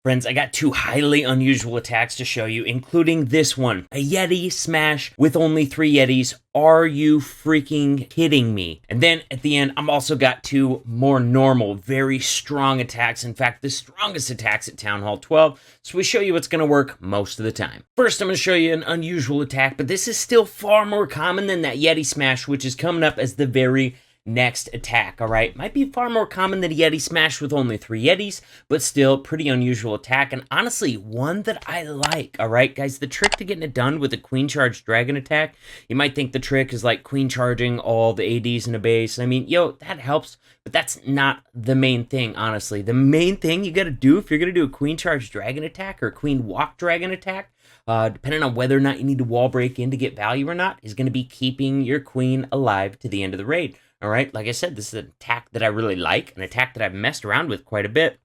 Friends, I got two highly unusual attacks to show you, including this one, a Yeti smash with only 3 Yetis. Are you freaking kidding me? And then at the end, I'm also got two more normal, very strong attacks. In fact, the strongest attacks at Town Hall 12. So we show you what's going to work most of the time. First, I'm going to show you an unusual attack, but this is still far more common than that Yeti smash, which is coming up as the very next attack. All right, might be far more common than a Yeti smash with only 3 Yetis, but still pretty unusual attack, and honestly one that I like. All right, guys, the trick to getting it done with a queen charge dragon attack, you might think the trick is like queen charging all the ADs in a base. I mean, that helps, but that's not the main thing. Honestly, the main thing you got to do if you're gonna do a queen charge dragon attack or a queen walk dragon attack, depending on whether or not you need to wall break in to get value or not, is going to be keeping your queen alive to the end of the raid. All right, like I said, this is an attack that I really like, an attack that I've messed around with quite a bit.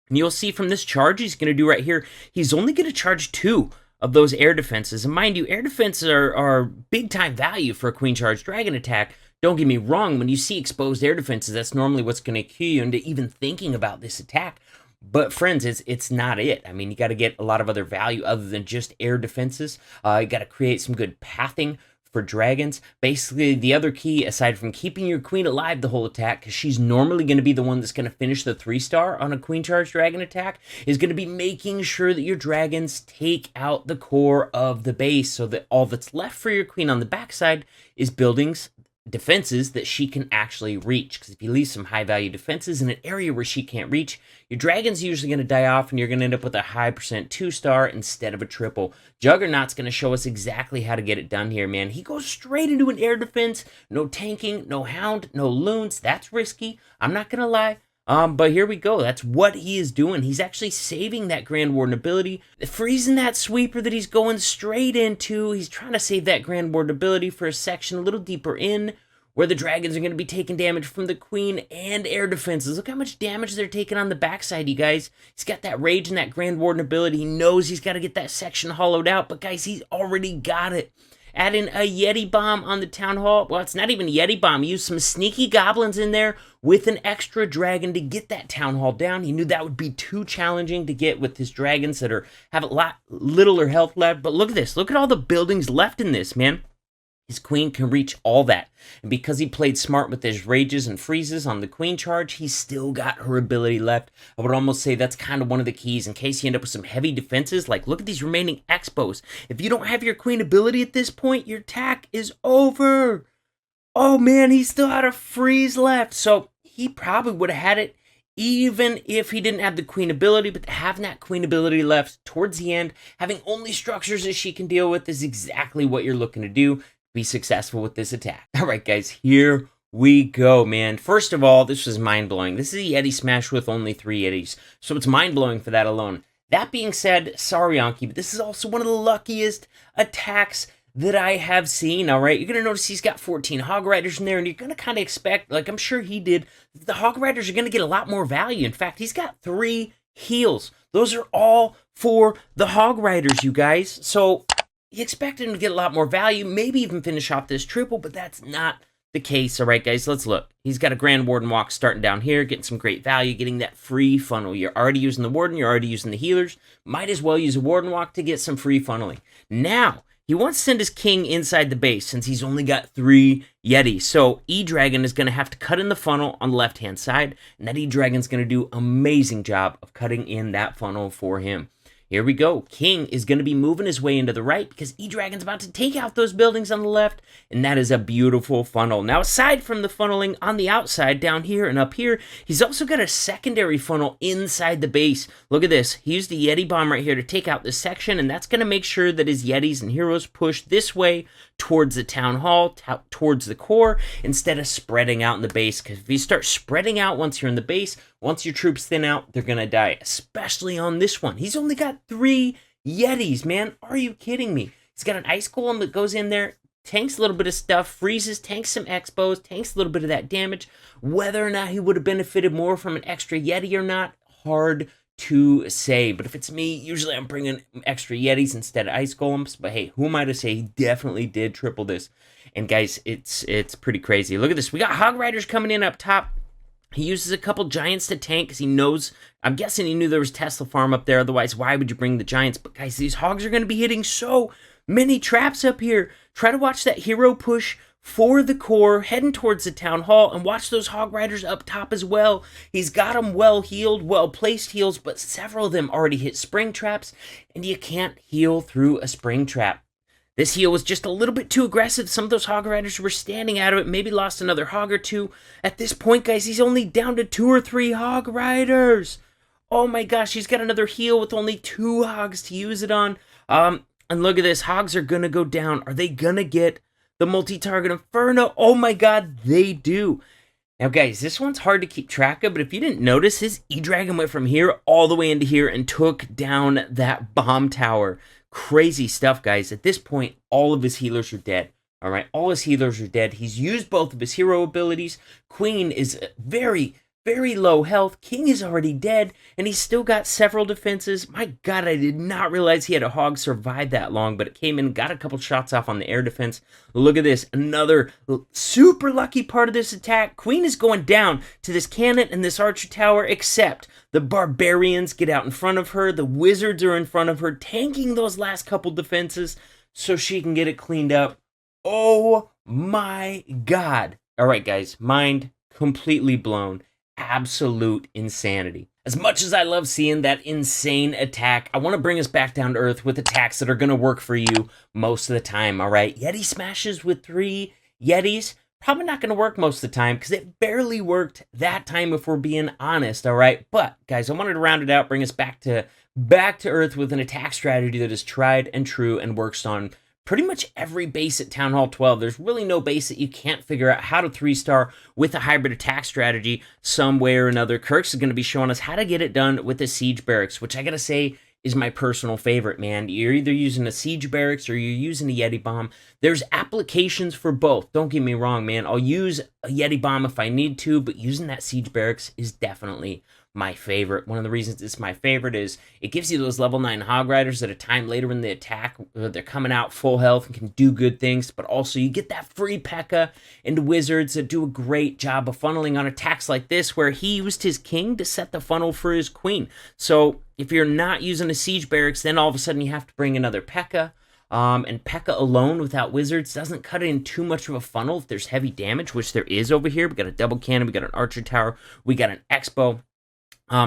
And you'll see from this charge he's going to do right here, he's only going to charge 2 of those air defenses. And mind you, air defenses are big time value for a queen charge dragon attack. Don't get me wrong, when you see exposed air defenses, that's normally what's going to cue you into even thinking about this attack. But friends, it's not it. I mean, you got to get a lot of other value other than just air defenses. You got to create some good pathing for dragons. Basically, the other key, aside from keeping your queen alive the whole attack, because she's normally going to be the one that's going to finish the 3-star on a queen charge dragon attack, is going to be making sure that your dragons take out the core of the base, so that all that's left for your queen on the backside is buildings, defenses that she can actually reach. Because if you leave some high value defenses in an area where she can't reach, your dragon's usually going to die off and you're going to end up with a high percent 2-star instead of a triple. Juggernaut's going to show us exactly how to get it done here, man. He goes straight into an air defense, no tanking, no hound, no loons. That's risky, I'm not going to lie. But here we go. That's what he is doing. He's actually saving that Grand Warden ability, freezing that sweeper that he's going straight into. He's trying to save that Grand Warden ability for a section a little deeper in, where the dragons are going to be taking damage from the queen and air defenses. Look how much damage they're taking on the backside, you guys. He's got that rage and that Grand Warden ability. He knows he's got to get that section hollowed out, but guys, he's already got it. Add in a Yeti bomb on the Town Hall. Well, it's not even a Yeti bomb. He used some sneaky goblins in there with an extra dragon to get that Town Hall down. He knew that would be too challenging to get with his dragons that have a littler health left. But look at this. Look at all the buildings left in this, man. His queen can reach all that. And because he played smart with his rages and freezes on the queen charge, he's still got her ability left. I would almost say that's kind of one of the keys in case you end up with some heavy defenses. Like, look at these remaining expos. If you don't have your queen ability at this point, your attack is over. Oh man, he still had a freeze left. So he probably would have had it even if he didn't have the queen ability, but having that queen ability left towards the end, having only structures that she can deal with, is exactly what you're looking to do. Be successful with this attack. All right, guys, here we go, man. First of all, this was mind-blowing. This is a Yeti smash with only 3 Yetis, so it's mind-blowing for that alone. That being said, sorry, Anki, but this is also one of the luckiest attacks that I have seen. All right, you're going to notice he's got 14 Hog Riders in there, and you're going to kind of expect, like I'm sure he did, the Hog Riders are going to get a lot more value. In fact, he's got 3 heals. Those are all for the Hog Riders, you guys. So you expect him to get a lot more value, maybe even finish off this triple, but that's not the case. All right, guys, let's look. He's got a Grand Warden walk starting down here, getting some great value, getting that free funnel. You're already using the Warden, you're already using the healers. Might as well use a Warden walk to get some free funneling. Now, he wants to send his king inside the base since he's only got 3 Yetis. So E-Dragon is going to have to cut in the funnel on the left-hand side, and that E-Dragon's going to do an amazing job of cutting in that funnel for him. Here we go. King is going to be moving his way into the right because E-Dragon's about to take out those buildings on the left, and that is a beautiful funnel. Now, aside from the funneling on the outside down here and up here, he's also got a secondary funnel inside the base. Look at this. He used the Yeti bomb right here to take out this section, and that's going to make sure that his Yetis and heroes push this way towards the Town Hall, towards the core, instead of spreading out in the base. Because if you start spreading out once you're in the base, once your troops thin out, they're going to die, especially on this one. He's only got 3 Yetis, man. Are you kidding me? He's got an ice golem that goes in there, tanks a little bit of stuff, freezes, tanks some expos, tanks a little bit of that damage. Whether or not he would have benefited more from an extra Yeti or not, hard to say. But if it's me, usually I'm bringing extra Yetis instead of ice golems. But hey, who am I to say? He definitely did triple this. And guys, it's pretty crazy. Look at this. We got Hog Riders coming in up top. He uses a couple giants to tank because he knows, I'm guessing he knew there was Tesla farm up there. Otherwise, why would you bring the giants? But guys, these hogs are going to be hitting so many traps up here. Try to watch that hero push for the core, heading towards the town hall, and watch those hog riders up top as well. He's got them well healed, well placed heals, but several of them already hit spring traps, and you can't heal through a spring trap. This heal was just a little bit too aggressive. Some of those hog riders were standing out of it, maybe lost another hog or two. At this point, guys, he's only down to 2 or 3 hog riders. Oh my gosh, he's got another heal with only 2 hogs to use it on. And look at this, hogs are gonna go down. Are they gonna get the multi-target Inferno? Oh my god, they do. Now guys, this one's hard to keep track of, but if you didn't notice, his E-Dragon went from here all the way into here and took down that bomb tower. Crazy stuff, guys. At this point, all of his healers are dead. All right, all his healers are dead. He's used both of his hero abilities. Queen is very, very low health. King is already dead, and he's still got several defenses. My god, I did not realize he had a hog survive that long, but it came in, got a couple shots off on the air defense. Look at this, another super lucky part of this attack. Queen is going down to this cannon and this archer tower, except the barbarians get out in front of her. The wizards are in front of her, tanking those last couple defenses so she can get it cleaned up. Oh my god. All right, guys, mind completely blown. Absolute insanity. As much as I love seeing that insane attack, I want to bring us back down to earth with attacks that are going to work for you most of the time, all right? Yeti smashes with 3 Yetis, probably not going to work most of the time because it barely worked that time if we're being honest, all right? But, guys, I wanted to round it out, bring us back to earth with an attack strategy that is tried and true and works on pretty much every base at Town Hall 12. There's really no base that you can't figure out how to 3-star with a hybrid attack strategy some way or another. Kirk's is going to be showing us how to get it done with the Siege Barracks, which I gotta say is my personal favorite, man. You're either using a Siege Barracks or you're using a Yeti Bomb. There's applications for both. Don't get me wrong, man. I'll use a Yeti Bomb if I need to, but using that Siege Barracks is definitely my favorite. One of the reasons it's my favorite is it gives you those level 9 hog riders at a time later in the attack where they're coming out full health and can do good things, but also you get that free P.E.K.K.A. and wizards that do a great job of funneling on attacks like this where he used his king to set the funnel for his queen. So if you're not using a Siege Barracks, then all of a sudden you have to bring another P.E.K.K.A. And P.E.K.K.A. alone without wizards doesn't cut it in too much of a funnel if there's heavy damage, which there is over here. We got a double cannon, we got an archer tower, we got an Expo.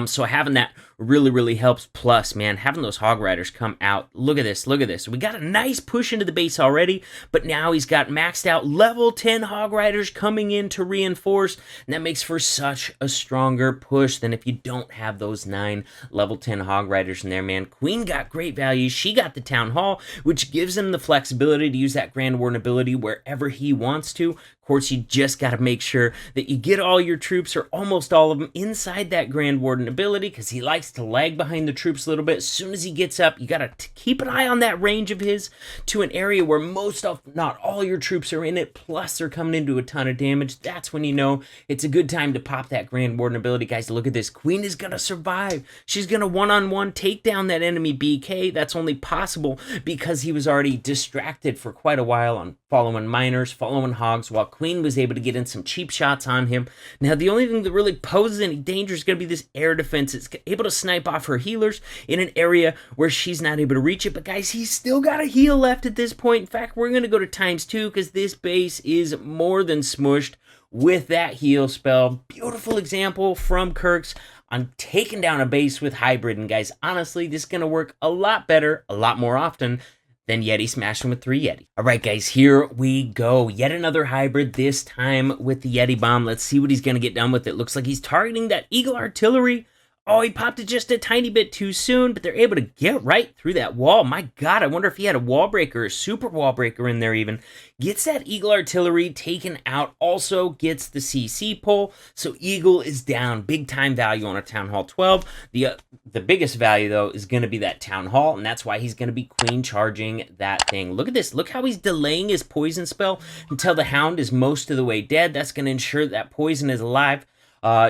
So having that really helps. Plus, man, having those hog riders come out. Look at this, look at this. We got a nice push into the base already, but now he's got maxed out level 10 hog riders coming in to reinforce, and that makes for such a stronger push than if you don't have those 9 level 10 hog riders in there, man. Queen got great value. She got the town hall, which gives him the flexibility to use that Grand Warden ability wherever he wants to. Of course, you just got to make sure that you get all your troops, or almost all of them, inside that Grand Warden ability, because he likes to lag behind the troops a little bit. As soon as he gets up, you got to keep an eye on that range of his to an area where most of, not all your troops are in it, plus they're coming into a ton of damage. That's when you know it's a good time to pop that Grand Warden ability. Guys, look at this. Queen is going to survive. She's going to one-on-one take down that enemy BK. That's only possible because he was already distracted for quite a while on following miners, following hogs, while Queen was able to get in some cheap shots on him. Now, the only thing that really poses any danger is going to be this air defense. It's able to snipe off her healers in an area where she's not able to reach it. But guys, he's still got a heal left at this point. In fact, we're going to go to ×2 because this base is more than smushed with that heal spell. Beautiful example from Kirk's on taking down a base with hybrid. And guys, honestly, this is going to work a lot better, a lot more often than Yeti smashing with 3 Yeti. All right, guys, here we go. Yet another hybrid, this time with the Yeti Bomb. Let's see what he's going to get done with it. Looks like he's targeting that Eagle Artillery. Oh, he popped it just a tiny bit too soon, but they're able to get right through that wall. My God, I wonder if he had a wall breaker, a super wall breaker in there even. Gets that Eagle Artillery taken out, also gets the CC pull, so Eagle is down. Big time value on a Town Hall 12. The biggest value, though, is going to be that Town Hall, and that's why he's going to be queen charging that thing. Look at this. Look how he's delaying his poison spell until the Hound is most of the way dead. That's going to ensure that poison is alive.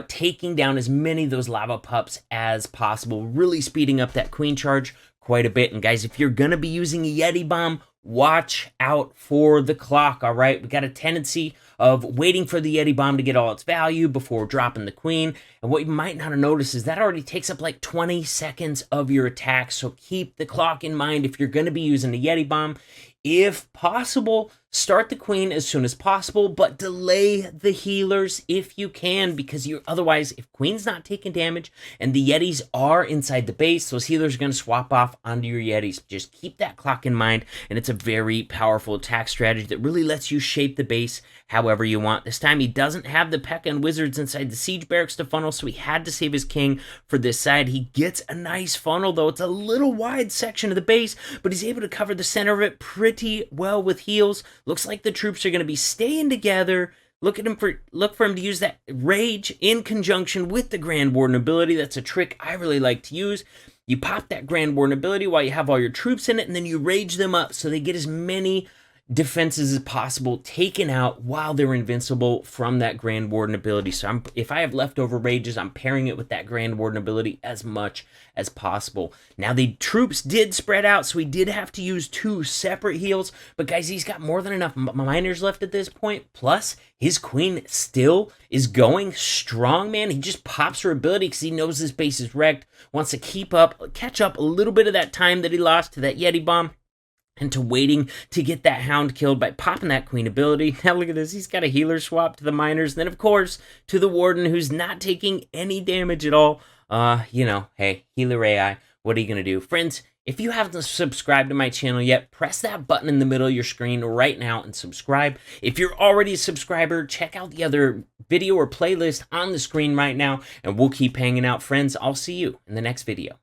Taking down as many of those lava pups as possible, really speeding up that queen charge quite a bit. And guys, if you're going to be using a Yeti Bomb, watch out for the clock, all right? We got a tendency of waiting for the Yeti bomb to get all its value before dropping the queen. And what you might not have noticed is that already takes up like 20 seconds of your attack. So keep the clock in mind if you're going to be using the Yeti bomb. If possible, start the queen as soon as possible, but delay the healers if you can, because you're otherwise, if queen's not taking damage and the Yetis are inside the base, those healers are going to swap off onto your Yetis. Just keep that clock in mind, and it's a very powerful attack strategy that really lets you shape the base however you want. This time he doesn't have the P.E.K.K.A. and wizards inside the siege barracks to funnel, so he had to save his king for this side. He gets a nice funnel, though. It's a little wide section of the base, but he's able to cover the center of it pretty well with heals. Looks like the troops are going to be staying together. Look for him to use that rage in conjunction with the Grand Warden ability. That's a trick I really like to use. You pop that Grand Warden ability while you have all your troops in it, and then you rage them up so they get as many defenses as possible taken out while they're invincible from that Grand Warden ability. So if I have leftover rages, I'm pairing it with that Grand Warden ability as much as possible. Now the troops did spread out, so he did have to use 2 separate heals, but guys, he's got more than enough miners left at this point, plus his queen still is going strong, man. He just pops her ability because he knows his base is wrecked, wants to catch up a little bit of that time that he lost to that Yeti bomb, and to waiting to get that hound killed by popping that queen ability. Now look at this, he's got a healer swap to the miners, then of course to the warden who's not taking any damage at all. Hey, healer AI, what are you gonna do? Friends, if you haven't subscribed to my channel yet, press that button in the middle of your screen right now and subscribe. If you're already a subscriber, check out the other video or playlist on the screen right now, and we'll keep hanging out. Friends, I'll see you in the next video.